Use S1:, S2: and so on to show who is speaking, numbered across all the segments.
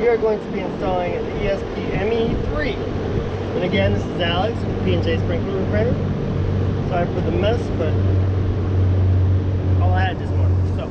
S1: we are going to be installing the ESP-Me 3. And again, this is Alex with P&J Sprinkler Repair. Sorry for the mess, but all I had this morning. So,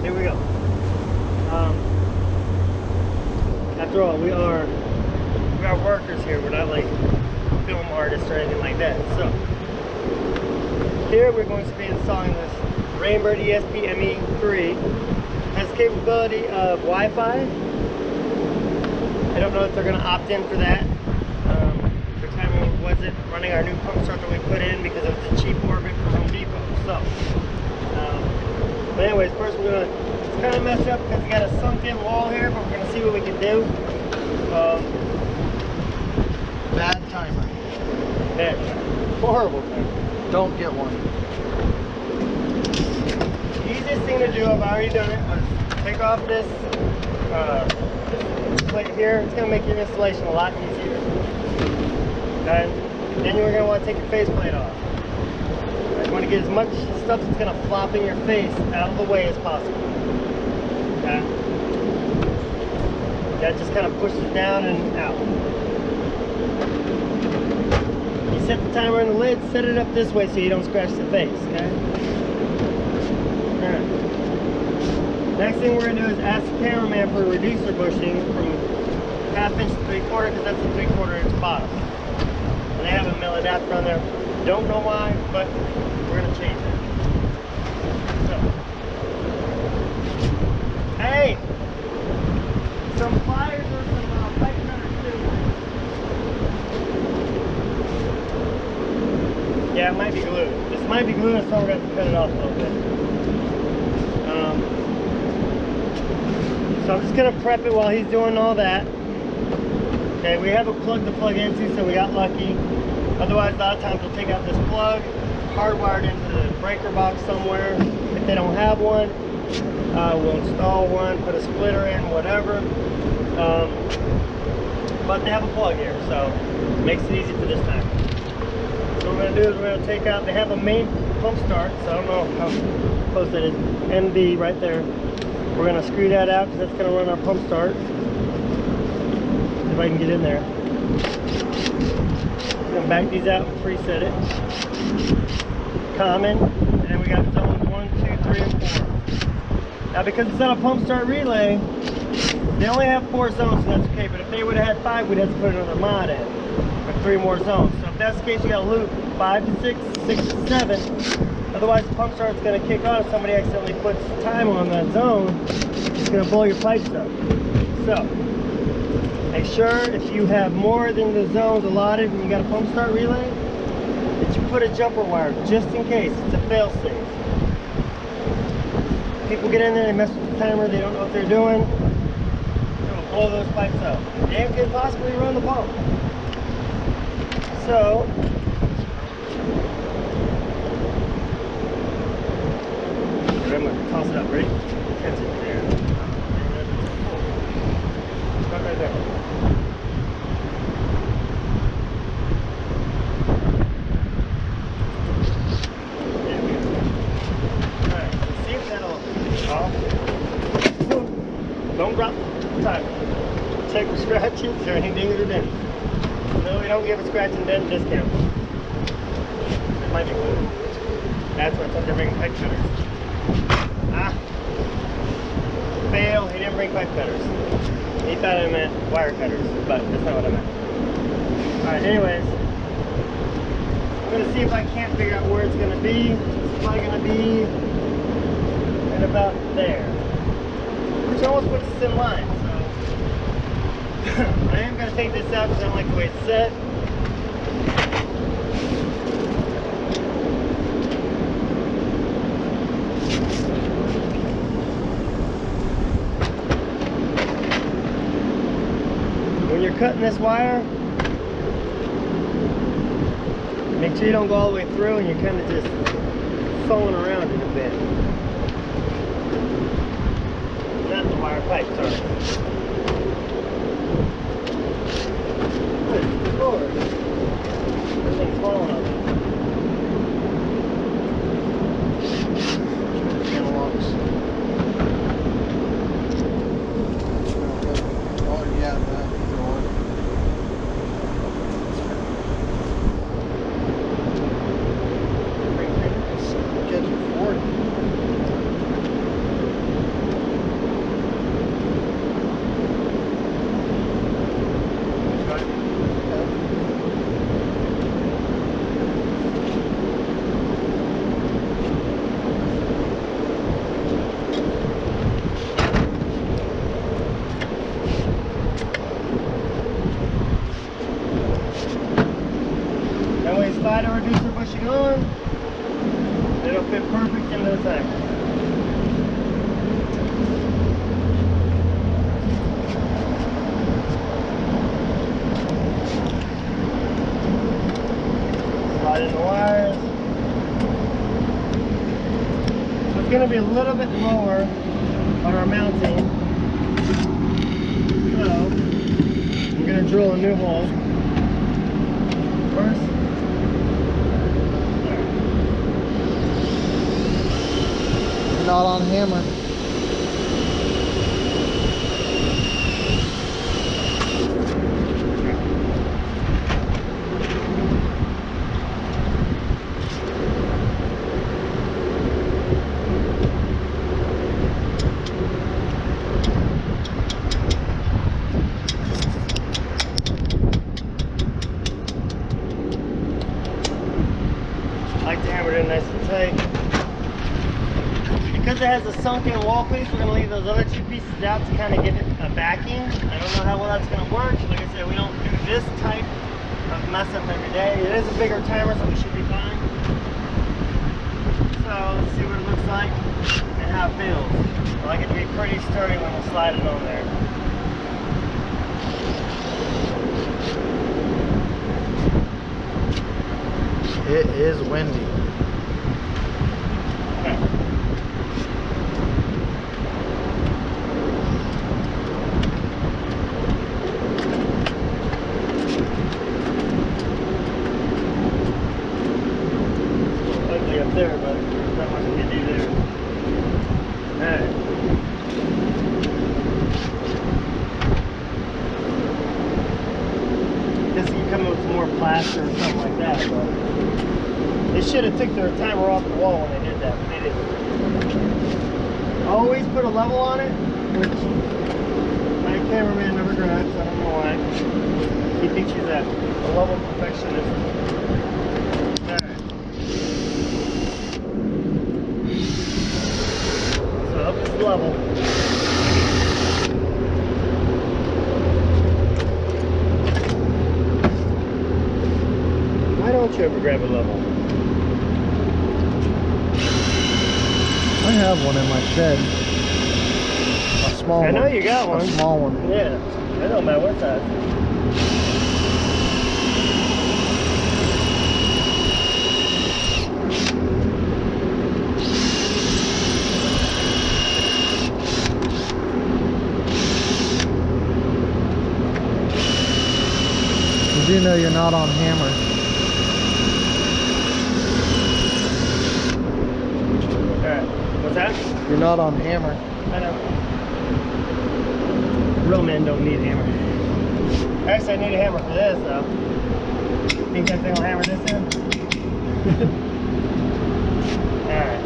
S1: here we go. After all, we are workers here. We're not like film artists or anything like that. So, here we're going to be installing this Rain Bird ESP-Me 3. It has the capability of Wi-Fi. I don't know if they're going to opt in for that. The time wasn't running our new pump start that we put in because of the cheap orbit from Home Depot. So, but anyways, first we're going to, it's kind of messed up because we got a sunk in wall here, but we're going to see what we can do.
S2: Bad timer.
S1: Bad, horrible timer.
S2: Don't get one.
S1: Easiest thing to do, I've already done it, was take off this plate here. It's going to make your installation a lot easier. And then you're going to want to take your faceplate off. You want to get as much stuff that's going to flop in your face out of the way as possible. Okay? That just kind of pushes down and out. You set the timer on the lid, set it up this way so you don't scratch the face, okay? Alright. Next thing we're going to do is ask the cameraman for a reducer bushing from 1/2 inch to 3/4 because that's a 3/4 inch bottom. And they have a mill adapter on there. Don't know why, but we're going to change that. So. Hey! Some pliers or some pipe cutters too. Yeah, it might be glue. This might be glue, so we're going to have to cut it off a little bit. So I'm just going to prep it while he's doing all that. Okay, we have a plug to plug into, so we got lucky. Otherwise, a lot of times we'll take out this plug, hardwired into the breaker box somewhere. If they don't have one, we'll install one, put a splitter in, whatever. But they have a plug here, so it makes it easy for this time. So what we're going to do is we're going to take out, they have a main pump start, so I don't know how close that is, MB right there. We're going to screw that out because that's going to run our pump start. If I can get in there. I'm going to back these out and preset it. Common, and then we got zones 1, 2, 3, and 4. Now because it's on a pump start relay, they only have 4 zones, so that's okay. But if they would have had 5, we'd have to put another mod in with 3 more zones. So if that's the case, you got to loop 5 to 6, 6 to 7. Otherwise, the pump start's going to kick on if somebody accidentally puts time on that zone. It's going to blow your pipes up. So, make sure if you have more than the zones allotted when you got a pump start relay, that you put a jumper wire just in case. It's a fail-safe. People get in there, they mess with the timer, they don't know what they're doing. It'll blow those pipes up. And could possibly run the pump. So, I'm going to toss it up, ready? Catch it there. Start right there. There we go. Alright, see if that'll off. Don't drop the timer. Check for scratches or any dings or dents. No, we don't give a scratch and dent discount. It might be glue. That's why I told you to bring pipe cutters. Ah, fail, he didn't bring pipe cutters. He thought I meant wire cutters, but that's not what I meant. Alright, anyways, I'm going to see if I can't figure out where it's going to be. It's probably going to be right about there. Which almost puts us in line, so I am going to take this out because I don't like the way it's set. When you're cutting this wire, make sure you don't go all the way through and you're kind of just sewing around it a bit. Not the wire pipe, sorry. Good Lord. This thing's falling on me.
S2: Analogs. Oh,
S1: slide a reducer bushing on, it'll fit perfect into the tank. Slide in the wires. So it's going to be a little bit lower on our mounting. So I'm going to drill a new hole first.
S2: Not on hammer.
S1: I like to hammer it in nice and tight. Because it has a sunken wall piece, we're going to leave those other two pieces out to kind of give it a backing. I don't know how well that's going to work. Like I said, we don't do this type of mess up every day. It is a bigger timer, so we should be fine. So let's see what it looks like and how it feels. I like it to be pretty sturdy when we slide it on there.
S2: It is windy.
S1: Ugly up there, but there's not much we can do there. Alright. Guess you can come in with some more plaster or something like that, but they should have took their timer off the wall when they did that, but they didn't. Always put a level on it, which my cameraman never grabs. I don't know why. He thinks he's a level perfectionist. Alright. So up this level. Why don't you ever grab a level?
S2: I have one in my shed. A small one.
S1: I know you got one.
S2: A small one.
S1: Yeah. I don't matter what size.
S2: You do know you're not on hammer.
S1: What's that?
S2: You're not on hammer.
S1: I know. Real men don't need a hammer. Actually, I need a hammer for this, though. Think that thing will hammer this in? Alright.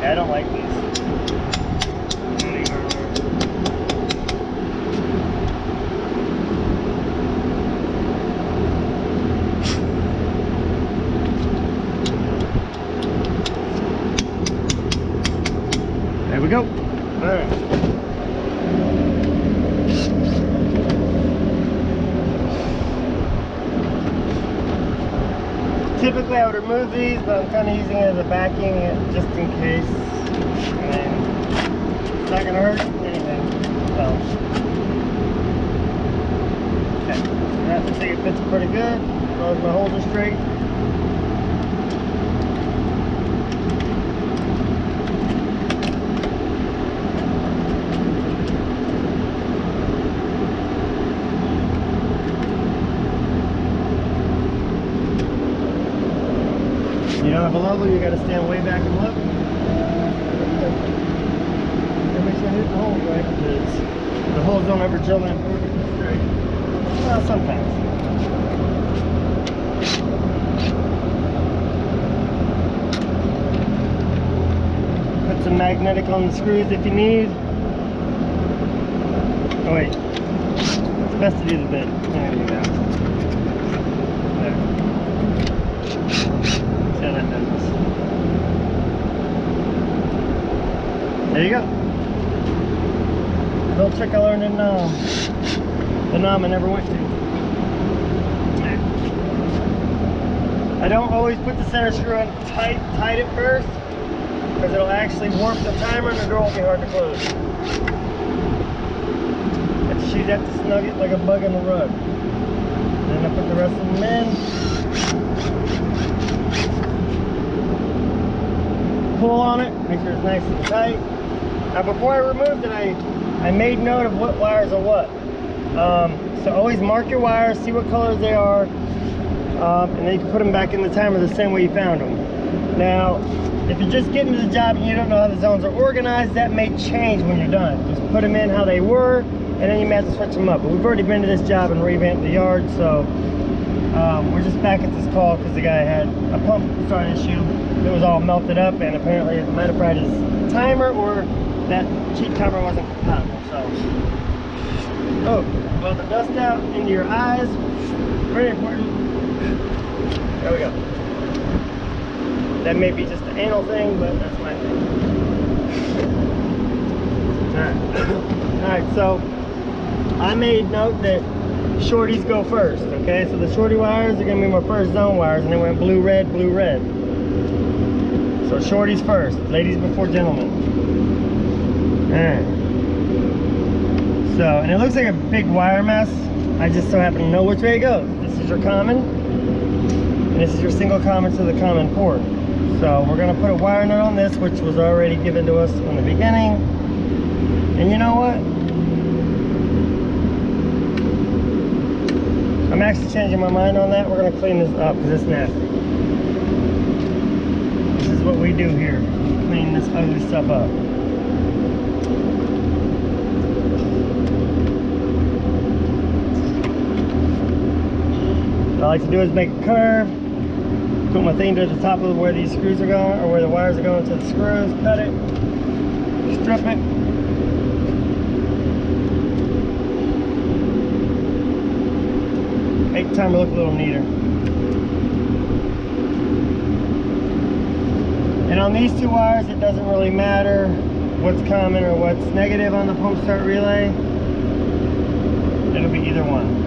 S1: Yeah, I don't like these. There we go. All right. Typically I would remove these, but I'm kind of using it as a backing just in case. I mean, it's not going to hurt anything. So. Okay. That looks like it fits pretty good. As long as my holes are straight. You don't have a level, you got to stand way back and look. Make sure I hit the holes right, because the holes don't ever drill in perfectly straight. Well, sometimes. Put some magnetic on the screws if you need. Oh wait, it's best to do the bit. There you go. There. That does. There you go. little trick I learned in the Nam I never went to. I don't always put the center screw on tight at first, because it'll actually warp the timer and the door will be hard to close. She'd have to snug it like a bug in the rug. Then I put the rest of them in. Pull on it, make sure it's nice and tight. Now before I removed it, I made note of what wires are what. So always mark your wires, see what colors they are, and then you can put them back in the timer the same way you found them. Now, if you're just getting to the job and you don't know how the zones are organized, that may change when you're done. Just put them in how they were, and then you may have to switch them up. But we've already been to this job and revamped the yard, so we're just back at this call because the guy had a pump start issue. It was all melted up, and apparently it might have fried his timer, or that cheap timer wasn't compatible. So, oh, blow the dust out into your eyes. Very important. There we go. That may be just an anal thing, but that's my thing. Alright. Alright, so I made note that shorties go first, okay? So the shorty wires are going to be my first zone wires, and they went blue, red, blue, red. So shorties first, ladies before gentlemen. Alright. So, and it looks like a big wire mess. I just so happen to know which way it goes. This is your common, and this is your single common to the common port. So we're going to put a wire nut on this, which was already given to us in the beginning. And you know what? I'm actually changing my mind on that. We're going to clean this up because it's nasty. This is what we do here. Clean this ugly stuff up. What I like to do is make a curve. Put my thing to the top of where these screws are going, or where the wires are going to the screws, cut it, strip it. Make the timer look a little neater. And on these two wires, it doesn't really matter what's common or what's negative on the pump start relay. It'll be either one.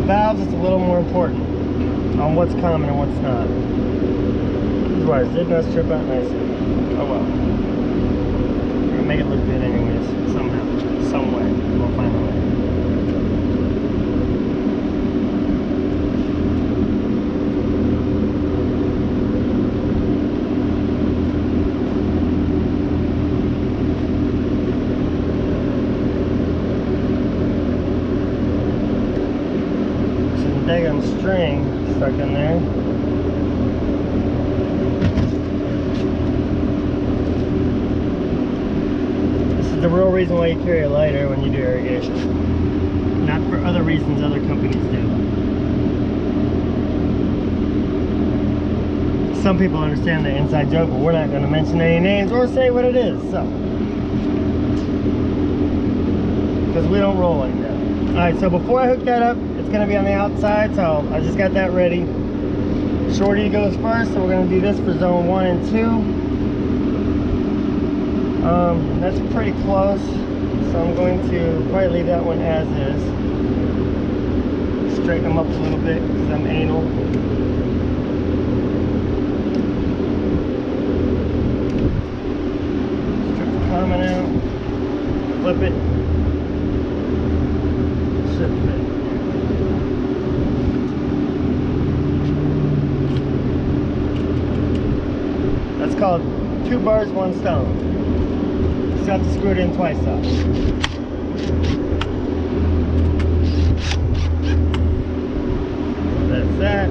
S1: Valves, it's a little more important on what's common and what's not. These wires did not strip out nicely. Oh well. We're gonna make it look good anyways, somehow, some way. We'll find a way. Daggum string stuck in there. This is the real reason why you carry a lighter when you do irrigation. Not for other reasons other companies do. Some people understand the inside joke, but we're not going to mention any names or say what it is, so. Because we don't roll like that. Alright, so before I hook that up, it's going to be on the outside, so I just got that ready. Shorty goes first, so we're going to do this for zone 1 and 2. That's pretty close, so I'm going to probably leave that one as is. Straighten them up a little bit because I'm anal. Strip the common out, flip it. That's called 2 birds, 1 stone. Just have to screw it in twice though. That's that.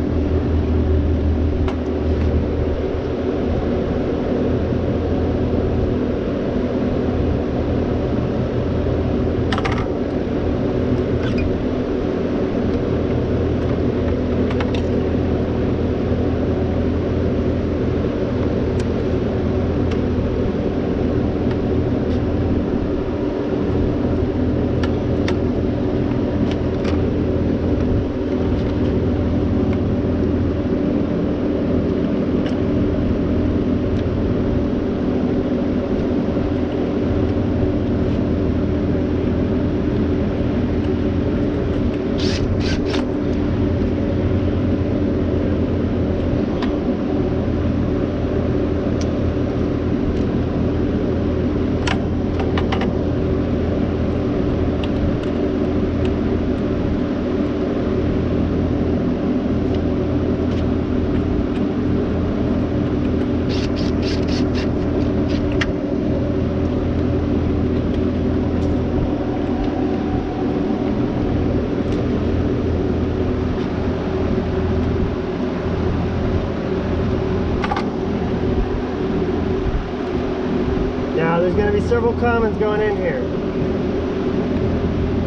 S1: be several commons going in here.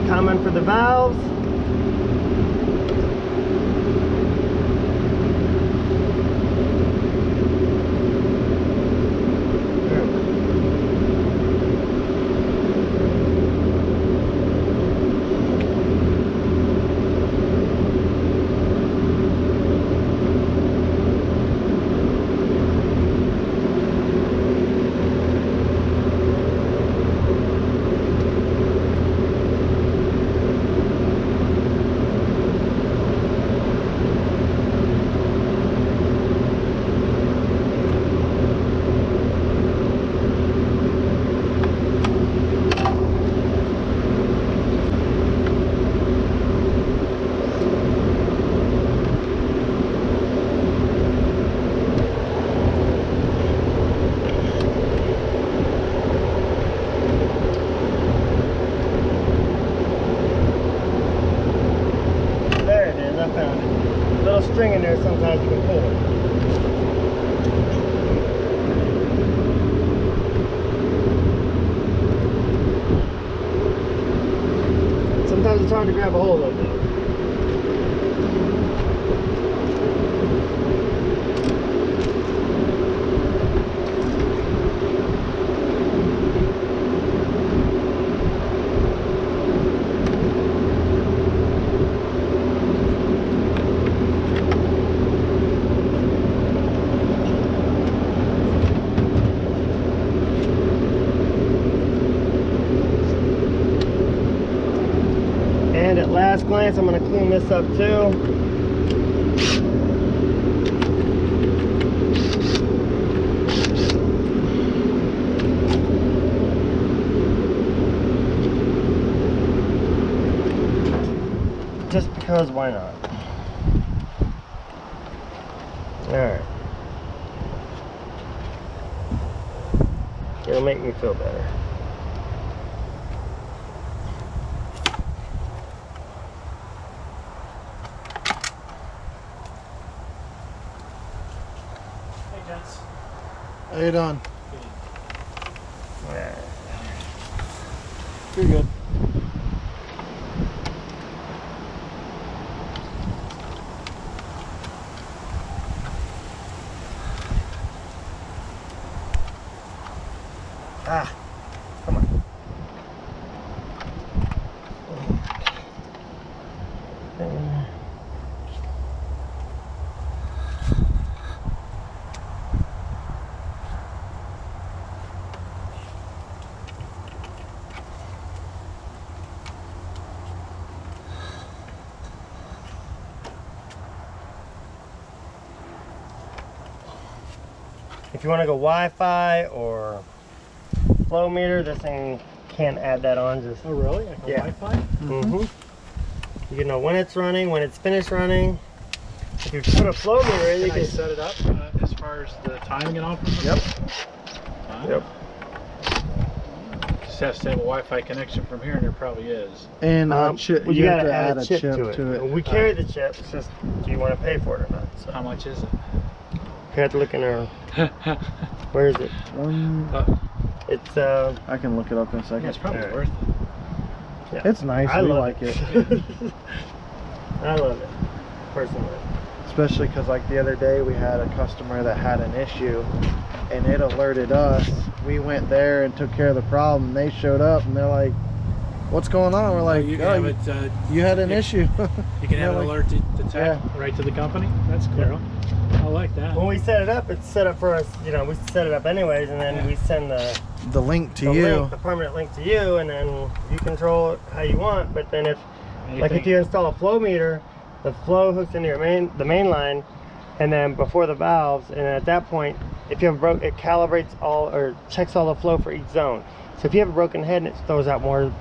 S1: Common for the valves. String in there, sometimes you can pull it. Sometimes it's hard to grab a hold of it. And at last glance, I'm going to clean this up too. Just because, why not? Alright. It'll make me feel better.
S2: How you doing?
S1: Yeah.
S2: You're good.
S1: Ah, come on. If you want to go Wi-Fi or flow meter, this thing can't add that on. Just
S3: oh really? Like a Wi-Fi?
S1: You can know when it's running, when it's finished running. If you put a flow meter in, you
S3: Can I
S1: can
S3: set it up as far as the timing and all from the
S1: Yep. Yep.
S3: Just has to have a Wi-Fi connection from here, and there probably is.
S2: And
S1: Well,
S2: you
S1: you
S2: have
S1: gotta
S2: to
S1: add a chip to it. We carry the chip. It's just, do you want to pay for it or not? So
S3: How much is it?
S1: you have to look in there. Where is it? It's
S2: I can look it up in a second.
S3: Yeah, it's probably
S1: Alright.
S3: worth it.
S1: yeah.
S2: It's nice.
S1: I
S2: We
S1: love
S2: like it.
S1: I love it personally.
S2: Especially because like the other day we had a customer that had an issue and it alerted us. We went there and took care of the problem. They showed up and they're like, what's going on? We're like,
S3: you
S2: oh,
S3: can have it.
S2: you had an issue.
S3: You can have
S2: They're
S3: it
S2: like,
S3: alert the tech right to the company. That's cool. I like that.
S1: When we set it up, it's set up for us. You know, we set it up anyways, and then we send
S2: the link to
S1: the
S2: you.
S1: link, the permanent link to you, and then you control it how you want. But then if you install a flow meter, the flow hooks into your the main line, and then before the valves, and at that point, if you have it calibrates all or checks all the flow for each zone. So if you have a broken head and it throws out more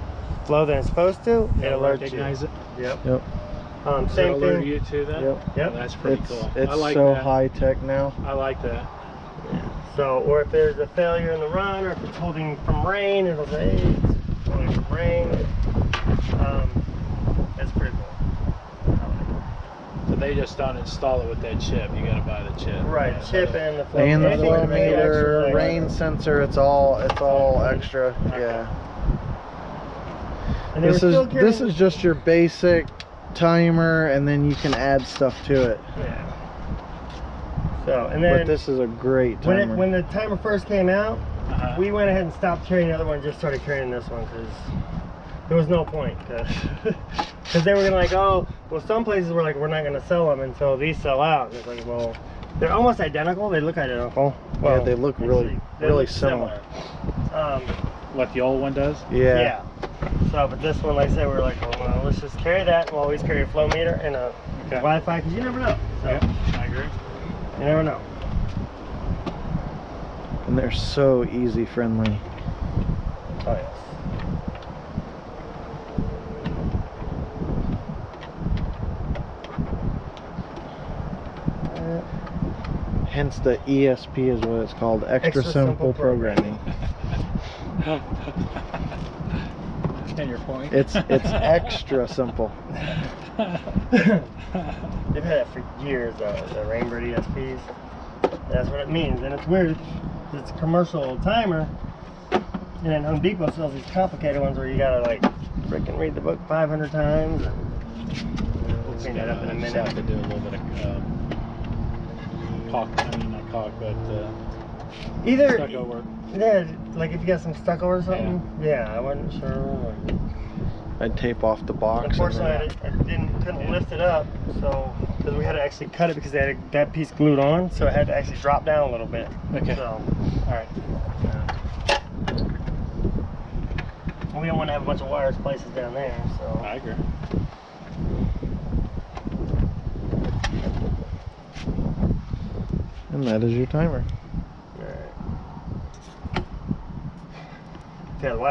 S1: flow than it's supposed to, it alerts
S3: recognize
S1: you.
S3: it.
S1: Yep. Same
S3: alert
S1: thing.
S3: you to that.
S2: Yep.
S1: Yep.
S3: Oh, that's pretty cool.
S2: It's
S3: I like
S2: so
S3: that.
S2: high tech now.
S3: I like that.
S1: So, or if there's a failure in the run, or if it's holding from rain, it'll say, hey, it's holding from rain. That's pretty cool. I like it.
S3: So they just don't install it with that chip. You got to buy the chip.
S1: Right, chip and the flow
S2: And the
S1: anything
S2: flow
S1: to make it extra
S2: meter,
S1: flexible.
S2: rain sensor, it's all extra.
S3: Okay.
S2: Yeah.
S1: And they were
S2: This
S1: still
S2: is
S1: carrying-
S2: just your basic timer, and then you can add stuff to it.
S1: Yeah. So, and then
S2: But this is a great
S1: when
S2: timer.
S1: when the timer first came out,
S3: Uh-huh.
S1: we went ahead and stopped carrying the other one and just started carrying this one because there was no point. Because they were gonna like, oh, well, some places were like, we're not gonna sell them until these sell out. And it's like, well, they're almost identical. They look identical. Well,
S2: Yeah, they look really,
S1: they
S2: really
S1: look
S2: similar.
S3: What the old one does?
S2: Yeah.
S1: So, but this one, like I said, we were like, well, let's just carry that. We'll always carry a flow meter and a
S3: Okay.
S1: Wi-Fi because you never know. So,
S3: Yeah, I agree.
S1: you never know.
S2: And they're so easy friendly.
S1: Oh yes.
S2: Hence the ESP is what it's called, extra simple programming.
S3: And your point?
S2: It's extra simple.
S1: They've had it for years, the Rain Bird ESPs. That's what it means, and it's weird. It's a commercial timer, and then Home Depot sells these complicated ones where you gotta like freaking read the book 500 times. We'll clean that up in a
S3: Just
S1: minute.
S3: have to do a little bit of caulk. I mean, not caulk, but
S1: Either
S3: stucco work.
S1: yeah, like if you got some stucco or something. Yeah, I wasn't sure.
S2: I'd tape off the box. and
S1: Unfortunately, I couldn't lift it up, so because we had to actually cut it because they had that piece glued on, so it had to actually drop down a little bit.
S3: Okay.
S1: So,
S3: All right.
S1: we don't want to have a bunch of wires places down there. So,
S3: I agree.
S2: and that is your timer.
S1: yeah, the Wi-Fi